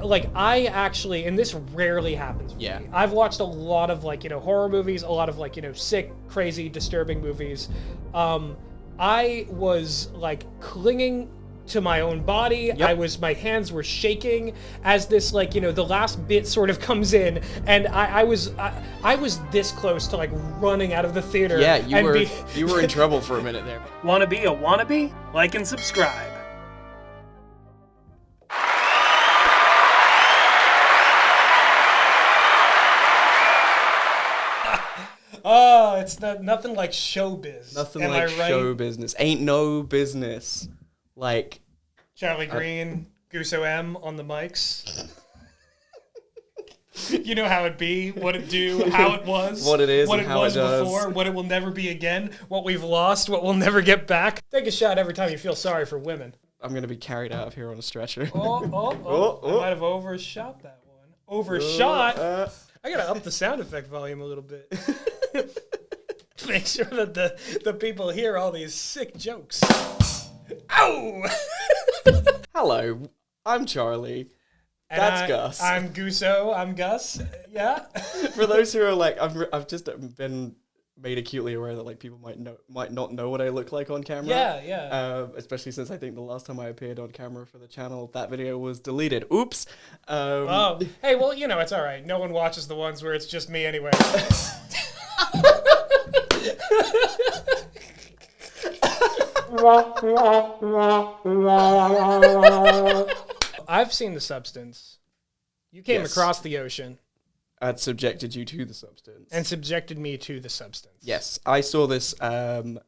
like, I actually, and this rarely happens for me. I've watched a lot of, like, horror movies, a lot of, like, sick, crazy, disturbing movies. I was, like, clinging to my own body. My hands were shaking as this, like, the last bit sort of comes in, and I was this close to, like, running out of the theater. Yeah, you were in trouble for a minute there. Wanna be a wannabe? Like and subscribe. Oh, it's nothing like showbiz. Nothing like show business. Ain't no business. Like Charlie Green, Guso M on the mics. You know how it be, what it do, how it was, what it is, what and it how was it does. before, what it will never be again, what we've lost, what we'll never get back. Take a shot every time you feel sorry for women. I'm gonna be carried out of here on a stretcher. I might have overshot that one. Overshot? I gotta up the sound effect volume a little bit. Make sure that the people hear all these sick jokes. Ow! Hello, I'm Charlie. And That's Gus. I'm Guso. I'm Gus. Yeah. For those who are like, I've just been made acutely aware that like people might not know what I look like on camera. Yeah. Especially since I think the last time I appeared on camera for the channel, that video was deleted. Oops. Hey, well, it's all right. No one watches the ones where it's just me anyway. I've seen The Substance. You came across the ocean. I'd subjected you to The Substance. And subjected me to The Substance. Yes, I saw this. So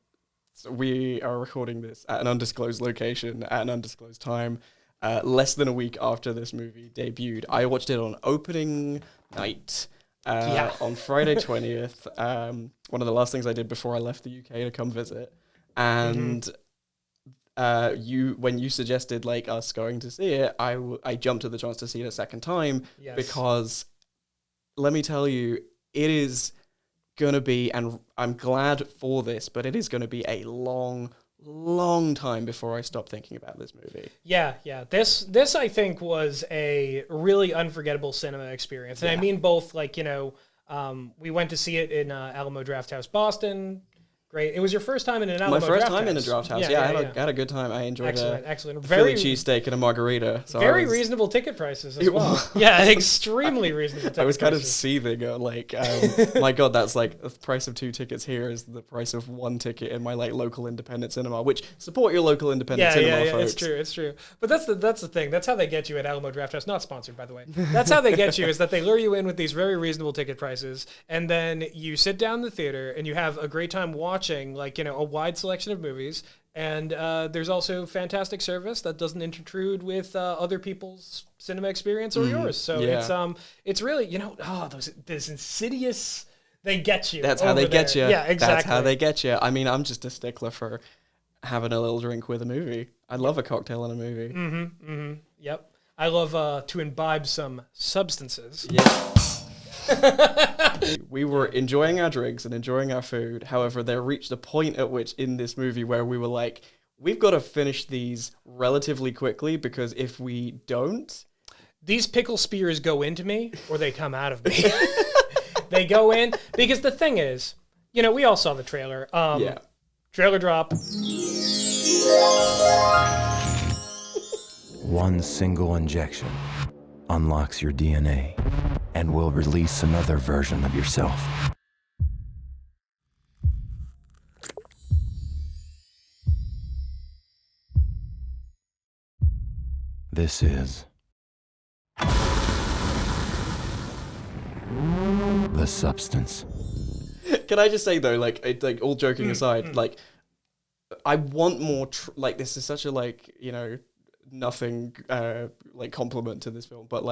we are recording this at an undisclosed location, at an undisclosed time, less than a week after this movie debuted. I watched it on opening night on Friday 20th. One of the last things I did before I left the UK to come visit. And when you suggested like us going to see it, I jumped at the chance to see it a second time because let me tell you, it is going to be, and I'm glad for this, but it is going to be a long time before I stop thinking about this movie. Yeah. This I think was a really unforgettable cinema experience. And I mean both like, we went to see it in Alamo Drafthouse, Boston. Great. It was your first time in an Alamo Drafthouse. My first time in a Drafthouse. Yeah, I had a good time. I enjoyed excellent. Philly cheesesteak and a margarita. So very reasonable ticket prices as well. Yeah, extremely reasonable ticket prices. I was kind of seething. My God, that's like the price of 2 tickets here is the price of 1 ticket in my like local independent cinema, which support your local independent cinema, folks. It's true. But that's the thing. That's how they get you at Alamo Drafthouse. Not sponsored, by the way. That's how they get you, is that they lure you in with these very reasonable ticket prices, and then you sit down in the theater and you have a great time watching a wide selection of movies, and there's also fantastic service that doesn't intrude with other people's cinema experience or yours. So it's really those insidious, they get you. That's how they get you. Yeah, exactly. That's how they get you. I mean, I'm just a stickler for having a little drink with a movie. I love a cocktail in a movie. Yep. I love to imbibe some substances. Yeah. We were enjoying our drinks and enjoying our food. However, there reached a point at which in this movie where we were like, we've got to finish these relatively quickly, because if we don't... These pickle spears go into me or they come out of me. They go in. Because the thing is, we all saw the trailer. Trailer drop. One single injection unlocks your DNA and will release another version of yourself. This is The Substance. Can I just say though, like all joking aside, like I want more. This is such a nothing compliment to this film, but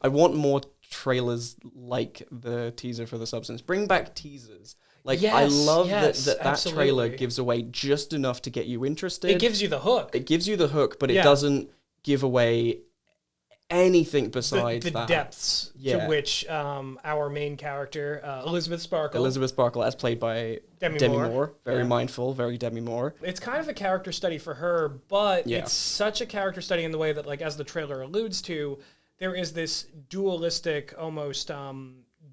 I want more trailers like the teaser for The Substance. Bring back teasers. I love that trailer gives away just enough to get you interested. It gives you the hook. But it doesn't give away anything besides the that. depths to which our main character, Elizabeth Sparkle, as played by Demi Moore. Very mindful, very Demi Moore. It's kind of a character study for her, but it's such a character study in the way that, as the trailer alludes to, there is this dualistic, almost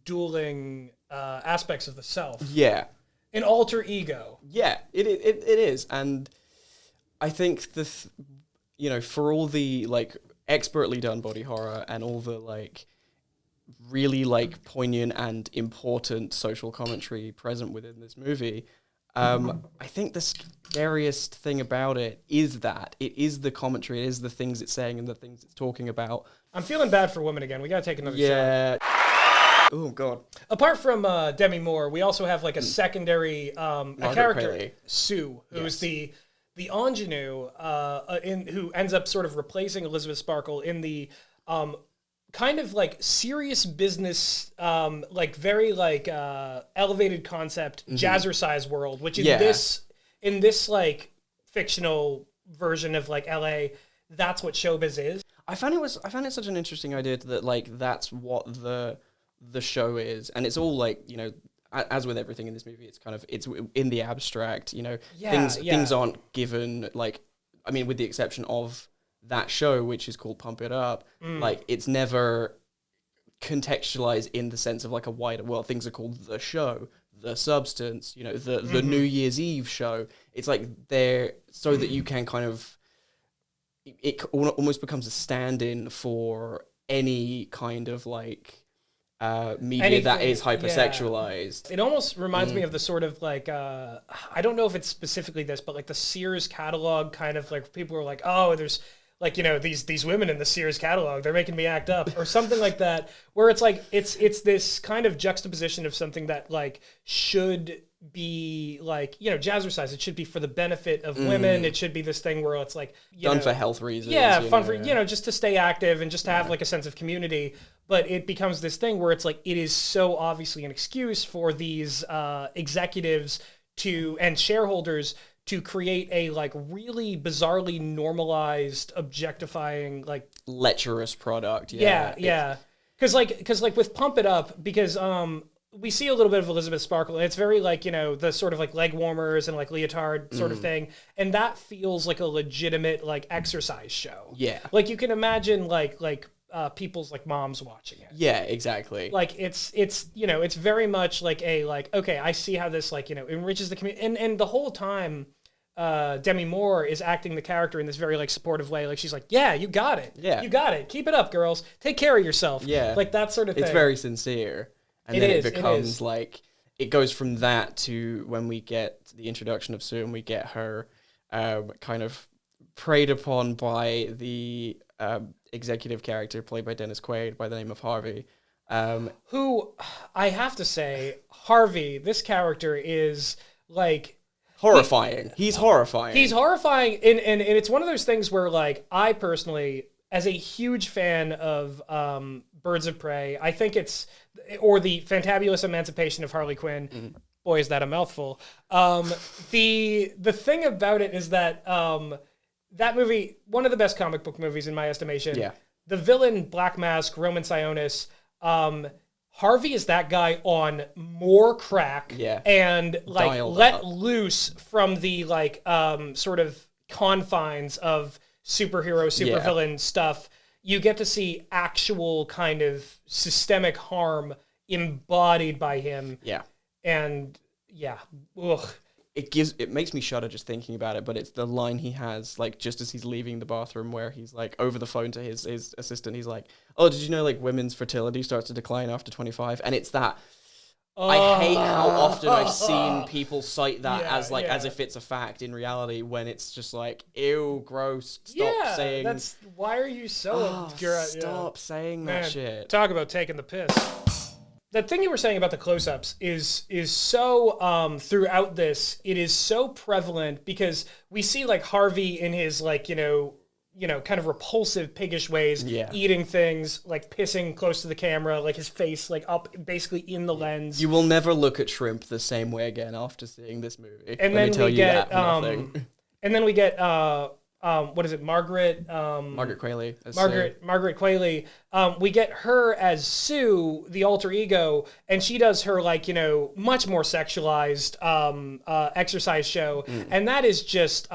dueling aspects of the self. Yeah. An alter ego. Yeah, it is. And I think for all the, like, expertly done body horror and all the, like, really, like, poignant and important social commentary present within this movie, I think the scariest thing about it is that it is the commentary, it is the things it's saying and the things it's talking about. I'm feeling bad for women again. We gotta take another shot. Yeah. Oh, God. Apart from Demi Moore, we also have like a secondary a character, Qualley. Sue, who's the ingenue who ends up sort of replacing Elizabeth Sparkle in the kind of like serious business, like very like elevated concept jazzercise world, which in this like fictional version of like LA, that's what showbiz is. I found it such an interesting idea that, like, that's what the show is, and it's all, like, you know, as with everything in this movie, it's in the abstract, you know. Things aren't given, like, I mean, with the exception of that show, which is called Pump It Up, like, it's never contextualized in the sense of, like, a wider world. Things are called the show, the substance, you know, the New Year's Eve show. It's like they're so that you can kind of, it almost becomes a stand-in for any kind of, like, media that is hypersexualized. It almost reminds me of the sort of like, I don't know if it's specifically this, but like the Sears catalog kind of like, people are like, oh, there's like, you know, these women in the Sears catalog, they're making me act up or something like that, where it's like, it's this kind of juxtaposition of something that like should be like, you know, jazzercise. It should be for the benefit of women. It should be this thing where it's like, done for health reasons. Yeah, fun for, you know, just to stay active and just to have like a sense of community. But it becomes this thing where it's like, it is so obviously an excuse for these executives and shareholders to create a like really bizarrely normalized, objectifying, like lecherous product. Yeah. Because like with Pump It Up, because we see a little bit of Elizabeth Sparkle, and it's very like, you know, the sort of like leg warmers and like leotard sort of thing, and that feels like a legitimate like exercise show. Yeah, like you can imagine like people's like moms watching it. Yeah, exactly. Like it's you know, it's very much like a like, okay, I see how this like, you know, enriches the community, and the whole time Demi Moore is acting the character in this very like supportive way. Like she's like, yeah, you got it. Yeah, you got it. Keep it up, girls. Take care of yourself. Yeah, like that sort of thing. It's very sincere. And then it becomes like, it goes from that to when we get the introduction of Sue and we get her kind of preyed upon by the executive character played by Dennis Quaid by the name of Harvey. Who, I have to say, Harvey, this character is like... horrifying. He's horrifying. He's horrifying, and it's one of those things where like, I personally, as a huge fan of Birds of Prey, I think or the Fantabulous Emancipation of Harley Quinn. Boy, is that a mouthful. The thing about it is that that movie, one of the best comic book movies in my estimation. Yeah. The villain, Black Mask, Roman Sionis, Harvey is that guy on more crack and like let loose from the like sort of confines of supervillain stuff. You get to see actual kind of systemic harm embodied by him. Yeah. And ugh. It makes me shudder just thinking about it, but it's the line he has, like, just as he's leaving the bathroom, where he's like over the phone to his assistant, he's like, oh, did you know like women's fertility starts to decline after 25? And it's that I hate how often I've seen people cite that as if it's a fact in reality, when it's just like, ew, gross, stop saying. That's why are you so stop saying that shit. Talk about taking the piss. That thing you were saying about the close-ups is so throughout this, it is so prevalent, because we see like Harvey in his like, you know, kind of repulsive, piggish ways, eating things, like pissing close to the camera, like his face like up basically in the lens. You will never look at shrimp the same way again after seeing this movie. And then we get and then we get what is it, Margaret Qualley. Margaret Qualley. We get her as Sue, the alter ego, and she does her like, you know, much more sexualized exercise show, and that is just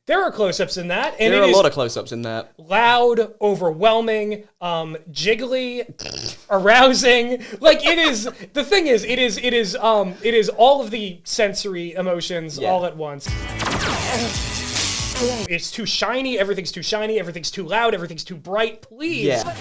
There are close-ups in that, and there are a lot of close-ups in that. Loud, overwhelming, jiggly, arousing. Like it is. The thing is, it is all of the sensory emotions all at once. It's too shiny. Everything's too shiny. Everything's too loud. Everything's too bright. Please. Yeah.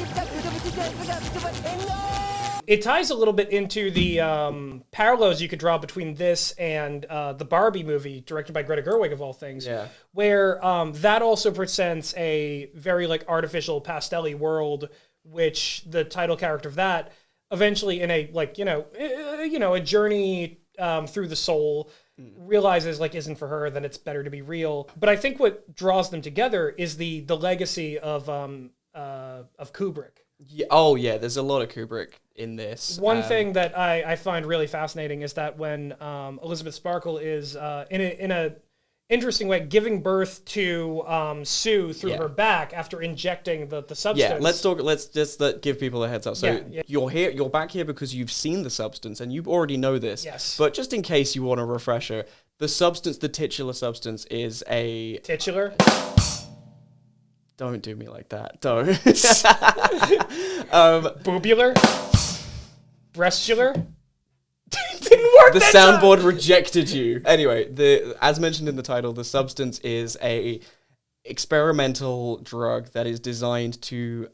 It ties a little bit into the parallels you could draw between this and the Barbie movie, directed by Greta Gerwig, of all things, where that also presents a very like artificial, pastel-y world, which the title character of that eventually, in a like a journey through the soul, realizes like isn't for her. Then it's better to be real. But I think what draws them together is the legacy of Kubrick. Yeah, oh yeah, there's a lot of Kubrick in this. One thing that I find really fascinating is that when Elizabeth Sparkle is in a interesting way giving birth to Sue through her back after injecting the substance. Yeah, let's just give people a heads up. So you're back here because you've seen the substance and you already know this. Yes. But just in case you want a refresher, the titular substance is a titular. Don't do me like that. Don't. Boobular? Breastular? Didn't work. The soundboard rejected you. Anyway, as mentioned in the title, the substance is a experimental drug that is designed to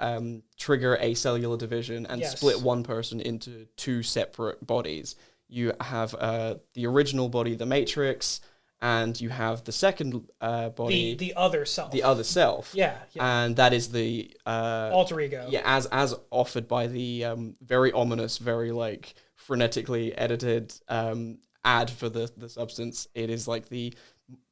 trigger a cellular division and split one person into two separate bodies. You have the original body, the Matrix, and you have the second body, the other self. The other self. Yeah. And that is the alter ego. Yeah, as offered by the very ominous, very like frenetically edited ad for the substance. It is like the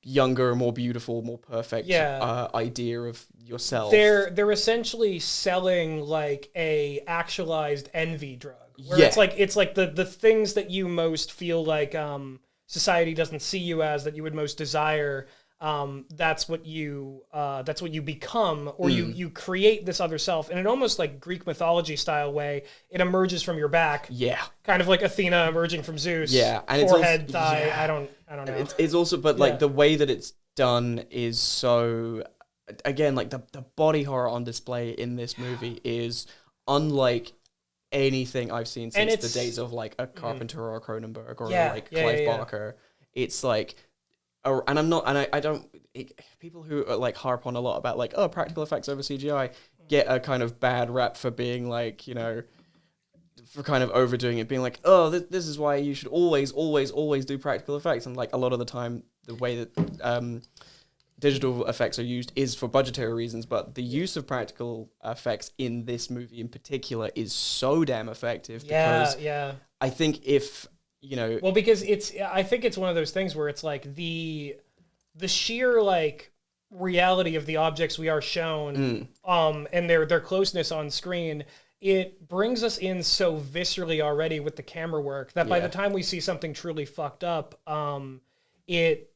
younger, more beautiful, more perfect idea of yourself. They're essentially selling like a actualized envy drug. Where it's like the things that you most feel like society doesn't see you as, that you would most desire, that's what you become, or you create this other self in an almost like Greek mythology style way. It emerges from your back, kind of like Athena emerging from Zeus. And forehead, thigh. I don't know. It's also, but like the way that it's done is so. Again, like the body horror on display in this movie is unlike anything I've seen since the days of like a Carpenter or a Cronenberg or like Clive Barker. It's like, and I'm not, and I don't. People who like harp on a lot about like practical effects over CGI get a kind of bad rap for being like for kind of overdoing it, being like this is why you should always do practical effects, and like a lot of the time the way that digital effects are used is for budgetary reasons, but the use of practical effects in this movie in particular is so damn effective because I think if, because I think it's one of those things where it's like the sheer like reality of the objects we are shown and their closeness on screen, it brings us in so viscerally already with the camera work that by the time we see something truly fucked up, it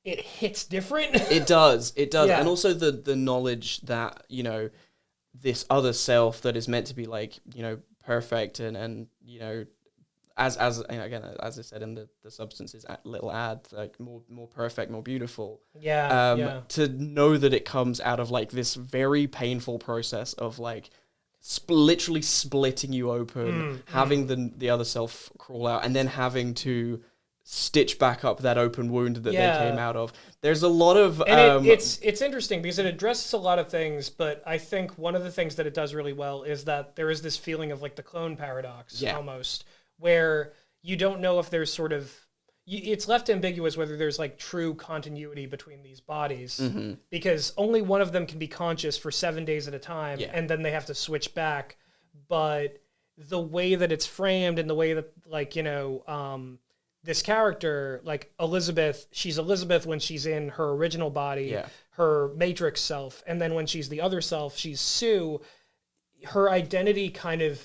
hits different. It does. Yeah. And also the knowledge that, this other self that is meant to be like, perfect and as again, as I said in the substances little ad, like more perfect, more beautiful. To know that it comes out of like this very painful process of like literally splitting you open, having the other self crawl out, and then having to stitch back up that open wound that they came out of. There's a lot of and it's interesting because it addresses a lot of things, but I think one of the things that it does really well is that there is this feeling of like the clone paradox almost, where you don't know if there's sort of it's left ambiguous whether there's like true continuity between these bodies, because only one of them can be conscious for 7 days at a time, and then they have to switch back. But the way that it's framed and the way that like this character, like Elizabeth, she's Elizabeth when she's in her original body, her Matrix self, and then when she's the other self, she's Sue. Her identity kind of,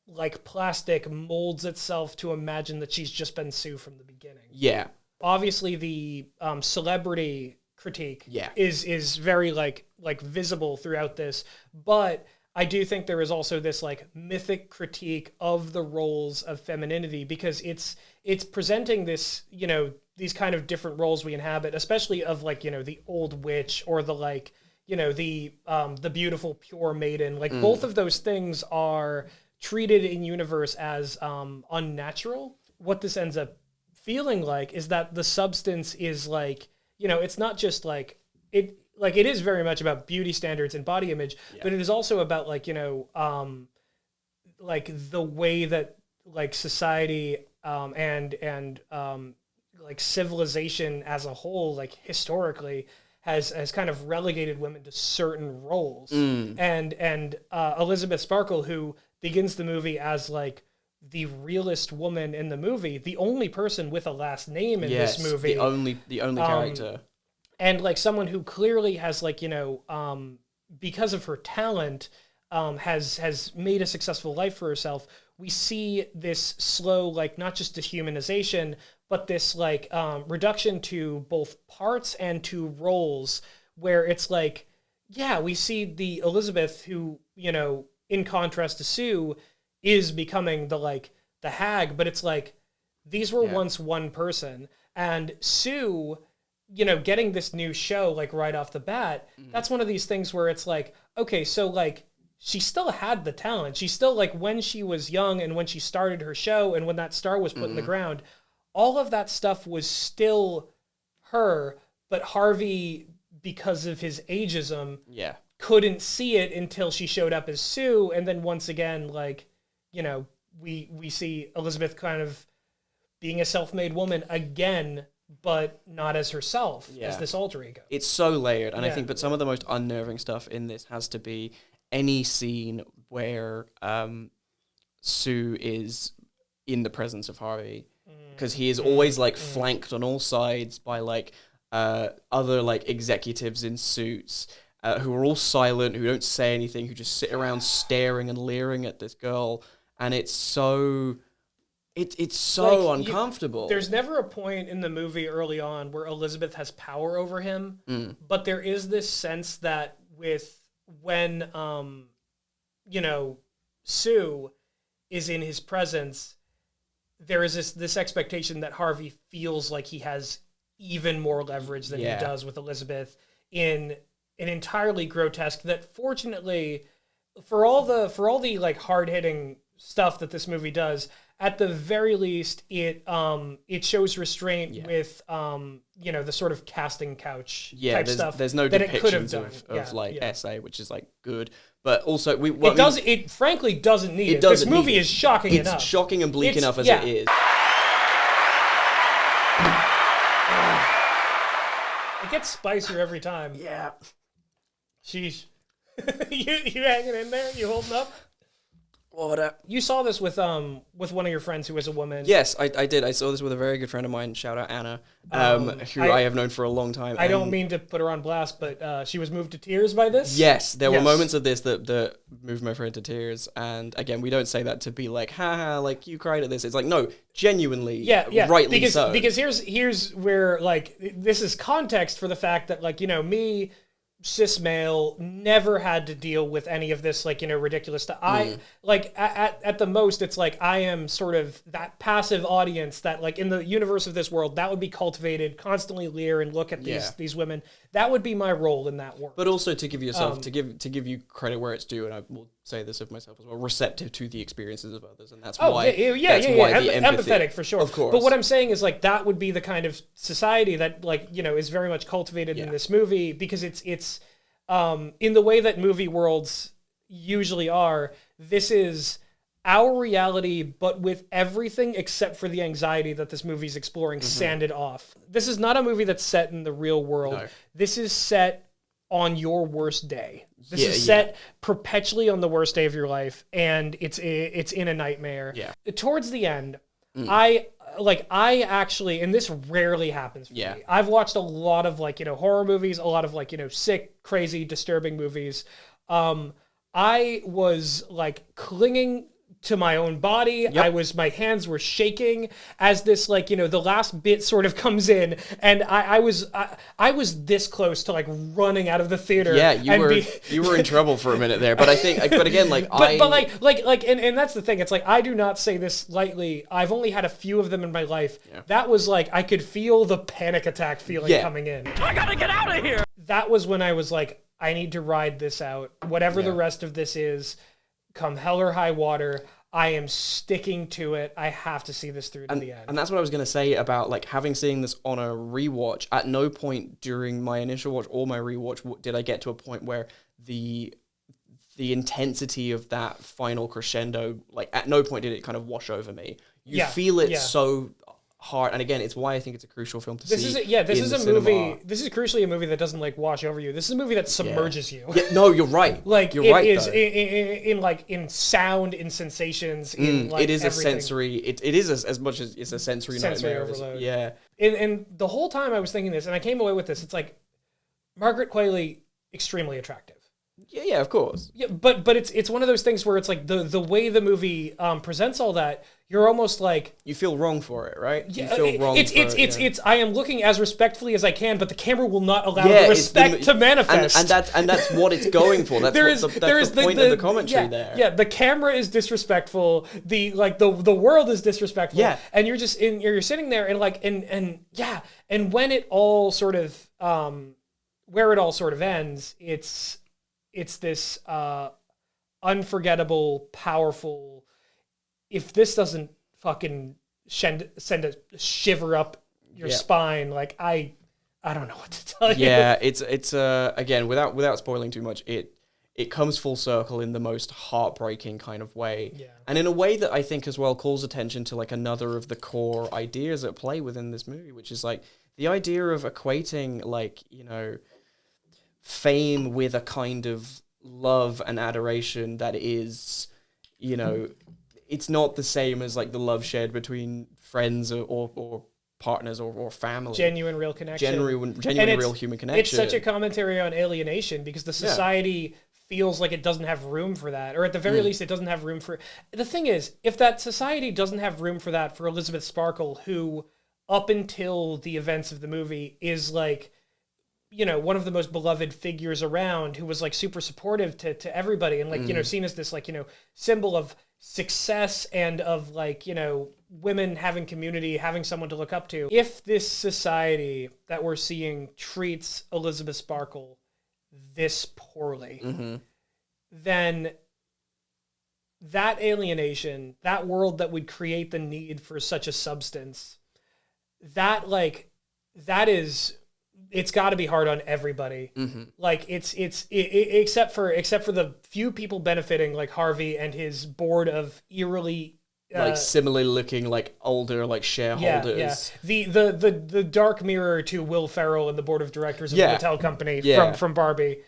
like plastic, molds itself to imagine that she's just been Sue from the beginning. Yeah. Obviously, the celebrity critique is very like visible throughout this, but I do think there is also this like mythic critique of the roles of femininity, because it's presenting this, you know, these kind of different roles we inhabit, especially of like, you know, the old witch or the like, you know, the beautiful pure maiden. Like both of those things are treated in universe as unnatural. What this ends up feeling like is that the substance is like, you know, it's not just like it is very much about beauty standards and body image, but it is also about like, you know, like the way that like society and like civilization as a whole, like historically, has kind of relegated women to certain roles. And Elizabeth Sparkle, who begins the movie as like the realest woman in the movie, the only person with a last name in this movie, the only character, and like someone who clearly has like, you know, because of her talent, has made a successful life for herself. We see this slow, like not just dehumanization, but this like reduction to both parts and to roles, where it's like, yeah, we see the Elizabeth who, you know, in contrast to Sue, is becoming the hag, but it's like these were once one person, and Sue, you know, getting this new show like right off the bat, that's one of these things where it's like, okay, so like she still had the talent. She still, like, when she was young and when she started her show and when that star was put in the ground, all of that stuff was still her, but Harvey, because of his ageism, couldn't see it until she showed up as Sue. And then once again, like, you know, we see Elizabeth kind of being a self-made woman again, but not as herself, as this alter ego. It's so layered, and I think, but some of the most unnerving stuff in this has to be any scene where Sue is in the presence of Harvey, because he is always like flanked on all sides by like other like executives in suits who are all silent, who don't say anything, who just sit around staring and leering at this girl, and it's so so like, uncomfortable. There's never a point in the movie early on where Elizabeth has power over him, but there is this sense that when you know, Sue is in his presence, there is this expectation that Harvey feels like he has even more leverage than he does with Elizabeth in an entirely grotesque that, fortunately, for all the like hard-hitting stuff that this movie does, at the very least, it shows restraint with you know, the sort of casting couch type stuff. There's no depictions of like SA, which is like good, but also it frankly doesn't need it. This movie is shocking enough. It's shocking and bleak enough as it is. It gets spicier every time. Yeah. Sheesh. you hanging in there? You holding up? What? You saw this with one of your friends who was a woman. Yes, I did. I saw this with a very good friend of mine. Shout out Anna, who I have known for a long time. I don't mean to put her on blast, but she was moved to tears by this. Yes, there were moments of this that moved my friend to tears. And again, we don't say that to be like, haha, like you cried at this. It's like, no, genuinely, rightly so. Because here's where, like, this is context for the fact that, like, you know, me, cis male, never had to deal with any of this, like, you know, ridiculous stuff. I like at the most, it's like I am sort of that passive audience that, like, in the universe of this world, that would be cultivated, constantly leer and look at these women. That would be my role in that world. But also to give yourself to give you credit where it's due, and I will say this of myself as well, receptive to the experiences of others, and that's why the empathy, empathetic for sure. Of course. But what I'm saying is, like, that would be the kind of society that, like, you know, is very much cultivated in this movie, because it's in the way that movie worlds usually are. This is our reality, but with everything except for the anxiety that this movie's exploring sanded off. This is not a movie that's set in the real world. No. This is set on your worst day. This is set perpetually on the worst day of your life, and it's in a nightmare. Yeah. Towards the end, I actually, and this rarely happens for me. I've watched a lot of, like, you know, horror movies, a lot of, like, you know, sick, crazy, disturbing movies. I was, like, clinging to my own body. Yep. My hands were shaking as this, like, the last bit sort of comes in, and I was this close to like running out of the theater. Yeah, you were in trouble for a minute there, but I think, but again, like, and that's the thing. It's like, I do not say this lightly. I've only had a few of them in my life. Yeah. That was like, I could feel the panic attack feeling coming in. I gotta get out of here. That was when I was like, I need to ride this out. Whatever the rest of this is, come hell or high water, I am sticking to it. I have to see this through to the end. And that's what I was going to say about, like, having seen this on a rewatch. At no point during my initial watch or my rewatch did I get to a point where the intensity of that final crescendo, like, at no point did it kind of wash over me. You feel it so hard, and again, it's why I think it's a crucial film to see. This is a movie. This is crucially a movie that doesn't like wash over you. This is a movie that submerges you. Yeah, no, you're right. Like, you're it right, is in sound, in sensations, in like it is everything. A sensory. It is as much as it's a sensory nightmare. Overload. Yeah. And the whole time I was thinking this, and I came away with this. It's like Margaret Qualley, extremely attractive. Yeah, of course. Yeah, but it's one of those things where it's like the way the movie presents all that, you're almost like, you feel wrong for it, right? Yeah, you feel wrong. It's I am looking as respectfully as I can, but the camera will not allow the respect to manifest. And that's what it's going for. That's the point of the commentary there. Yeah, the camera is disrespectful. The world is disrespectful. Yeah, and you're just you're sitting there and like and when it all sort of where it all sort of ends, it's this unforgettable, powerful. If this doesn't fucking send a shiver up your spine, like I don't know what to tell you. Yeah, it's again, without spoiling too much, it comes full circle in the most heartbreaking kind of way. Yeah. And in a way that I think as well calls attention to like another of the core ideas at play within this movie, which is like the idea of equating, like, fame with a kind of love and adoration that is, it's not the same as like the love shared between friends or partners or family. Genuine, real connection. Genuine, real human connection. It's such a commentary on alienation because the society feels like it doesn't have room for that, or at the very least, it doesn't have room for. The thing is, if that society doesn't have room for that for Elizabeth Sparkle, who up until the events of the movie is like, one of the most beloved figures around, who was like super supportive to everybody and like, seen as this like, symbol of success and of like, women having community, having someone to look up to. If this society that we're seeing treats Elizabeth Sparkle this poorly, then that alienation, that world that would create the need for such a substance, it's got to be hard on everybody. Like it's except for the few people benefiting, like Harvey and his board of eerily like similarly looking like older like shareholders. The dark mirror to Will Ferrell and the board of directors of the hotel company from Barbie.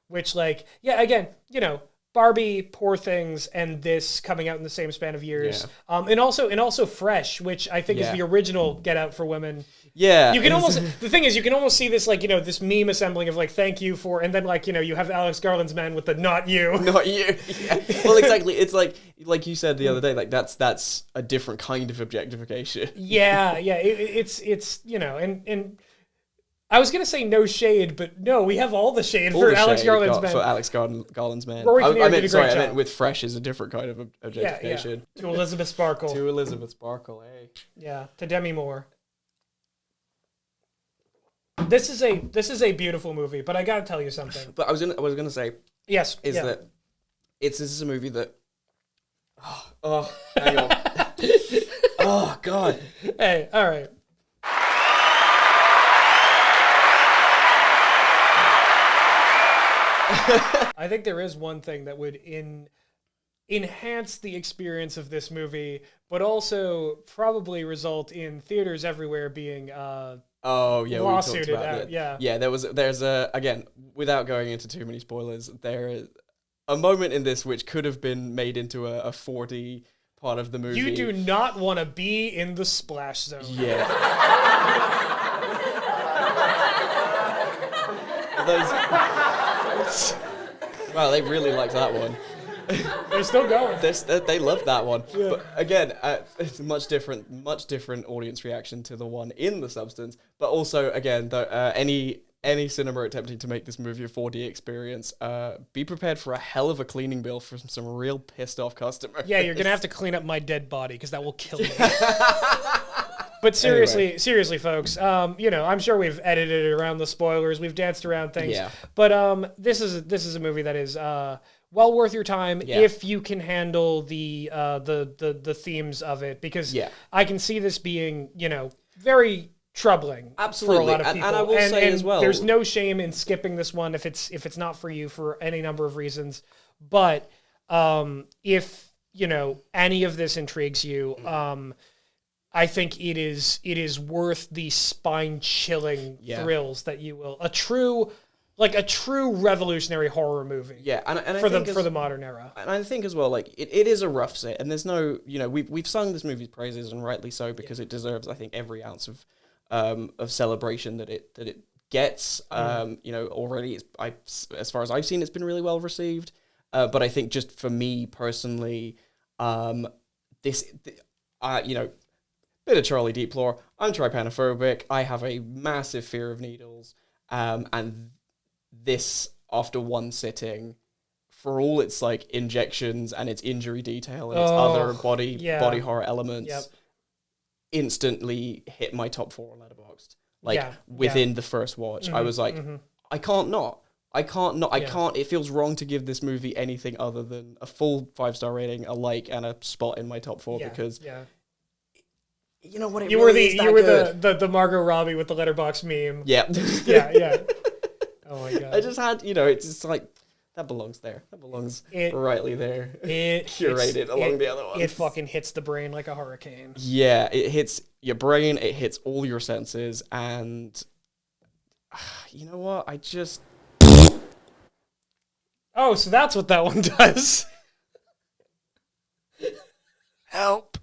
Which like again, Barbie, Poor Things, and this coming out in the same span of years. And also Fresh, which I think is the original Get Out for women. Yeah. You can almost, the thing is, you can almost see this, like, this meme assembling of, like, thank you for, and then, like, you have Alex Garland's man with the not you. Not you. Yeah. Well, exactly. It's like you said the other day, like, that's a different kind of objectification. Yeah. It's and I was going to say no shade, but no, we have all the shade for Alex Garland's man. For Alex Garland's man. I meant with Fresh is a different kind of objectification. Yeah. To Elizabeth Sparkle. Eh? Yeah. To Demi Moore. This is a beautiful movie, but I gotta tell you something. But I was gonna say, yes, that this is a movie that. Oh, hang on. Oh God. Hey, all right. I think there is one thing that would enhance the experience of this movie, but also probably result in theaters everywhere being lawsuited out. Yeah. There's a again, without going into too many spoilers, there is a moment in this which could have been made into a 4D part of the movie. You do not want to be in the splash zone. Yeah. Wow, they really liked that one. They're still going. They love that one. Yeah. But again, it's a much different audience reaction to the one in The Substance. But also, again, any cinema attempting to make this movie a 4D experience, be prepared for a hell of a cleaning bill from some real pissed off customers. Yeah, you're gonna have to clean up my dead body because that will kill me. But seriously, folks, I'm sure we've edited around the spoilers, we've danced around things. Yeah. But this is a movie that is well worth your time if you can handle the themes of it, because I can see this being, very troubling for a lot of people. And I will say as well, there's no shame in skipping this one if it's not for you for any number of reasons. But if any of this intrigues you, I think it is worth the spine-chilling thrills that you will. A true revolutionary horror movie. Yeah, and for the modern era. And I think as well, like it is a rough set, and there's no, we've sung this movie's praises, and rightly so, because it deserves, I think, every ounce of celebration that it gets. Already, as far as I've seen, it's been really well received. But I think just for me personally, bit of Charlie Deeplore. I'm trypanophobic. I have a massive fear of needles. And this, after one sitting, for all its like injections and its injury detail and its other body horror elements, instantly hit my top 4 on Letterboxd. Within the first watch, I was like, I can't not. I can't. It feels wrong to give this movie anything other than a full 5-star rating, a like, and a spot in my top 4 because. You know what? You were the Margot Robbie with the Letterboxd meme. Yeah. yeah. Oh my god! I just had, it's just like that belongs there. That belongs rightly there. Curated along the other ones. It fucking hits the brain like a hurricane. Yeah, it hits your brain. It hits all your senses, and you know what? I just. Oh, so that's what that one does. Help.